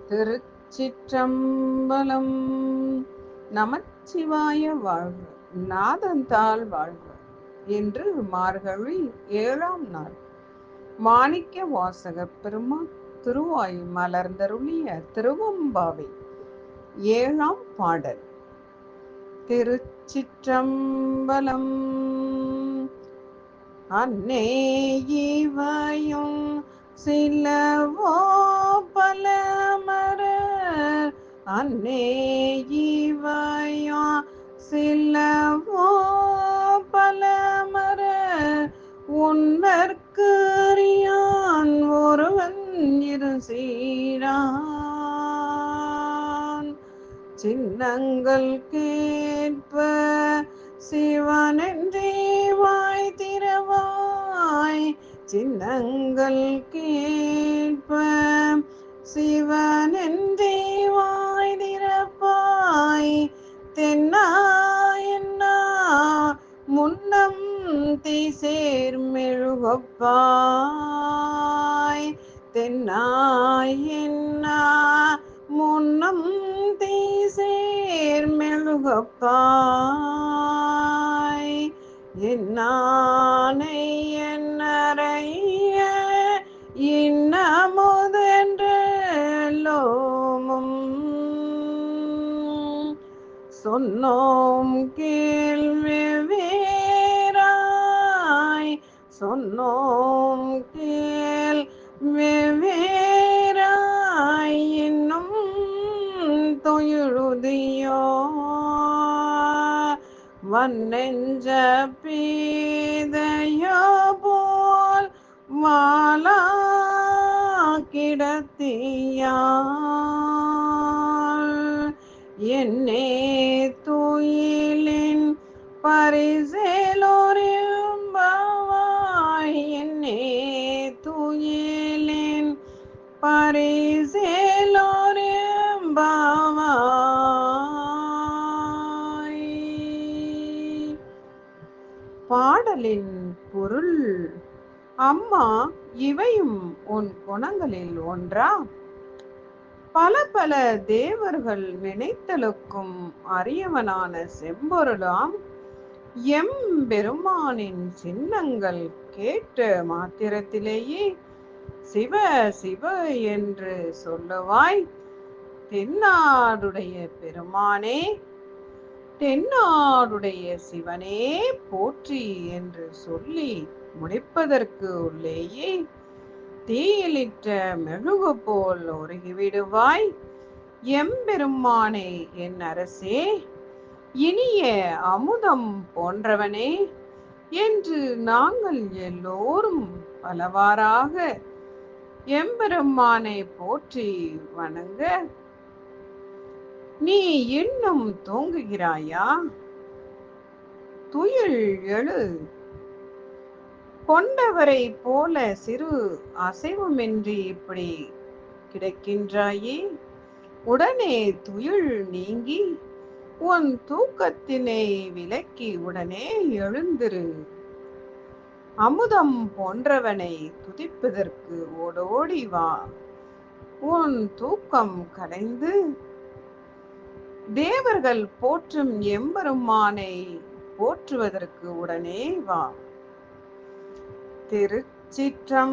திருச்சிற்றம்பலம். நமச்சிவாய வாழ்க, நாதந்தாள் வாழ்க. இன்று மார்கழி 7ஆம் நாள். மாணிக்க வாசகப் பெருமான் திருவாய் மலர்ந்தருளிய திருவம்பாவை 7ஆம் பாடல். திருச்சிற்றம்பலம். அன்னே இவையும் சிலவோ பலமரர், அன்னே இவையும் சிலவோ பலமரர், உன்னற்கு அறியான் ஒருவன் இரு சீரான், சின்னங்கள் கேட்ப சிவனென்றே வாய் திறவாய், சின்னங்கள் கேட்ப சிவனென்றே வாய் திறப்பாய், தென்னா என்னா முன்னம் தீசேர் மெழுகப்பாய், தென்னா என்னா முன்னம் தீசேர் மெழுகப்பாய், என்னானை என்னறைய இன்னமுதென்றலோமும், சொன்னோம் கேள்விவேராய், சொன்னோம் கேள்விவேராய், இன்னும் தொழுதியோ வன்னெஞ்ச பீதையோ போல் வாழா கிடத்தியால், என்னே துயிலின் பரிசேலோரிம்பாவாய், என்னே துயிலின் பரிசேலோரிம்பாவாய். பாடலின் பொருள். அம்மா, இவையும் உன் குணங்களில் ஒன்றா? பல பல தேவர்கள் நினைத்தலுக்கும் அரியவனான செம்பொருளாம் எம்பெருமானின் சின்னங்கள் கேட்ட மாத்திரத்திலேயே சிவ சிவ என்று சொல்லுவாய். தென்னாடுடைய பெருமானே, தென்னாடுடைய சிவனே போற்றி என்று சொல்லி முடிப்பதற்கு உள்ளேயே தீயிலிட்ட மெழுகு போல் உருகிவிடுவாய். எம்பெருமானே, என் அரசே, இனிய அமுதம் போன்றவனே என்று நாங்கள் எல்லோரும் பலவாறாக எம்பெருமானை போற்றி வணங்க, நீ இன்னும் தூங்குகிறாயா? துயில் எழு. கொண்டவரை போல சிறு அசைவுமின்றி இப்படி கிடக்கின்றாயே, உடனே துயில் நீங்கி உன் தூக்கத்தினை விலக்கி உடனே எழுந்திரு. அமுதம் போன்றவனை துதிப்பதற்கு ஓடோடி வா. உன் தூக்கம் கலைந்து தேவர்கள் போற்றும் எம்பெருமானை போற்றுவதற்கு உடனே வா. திருச்சிற்றம்பலம்.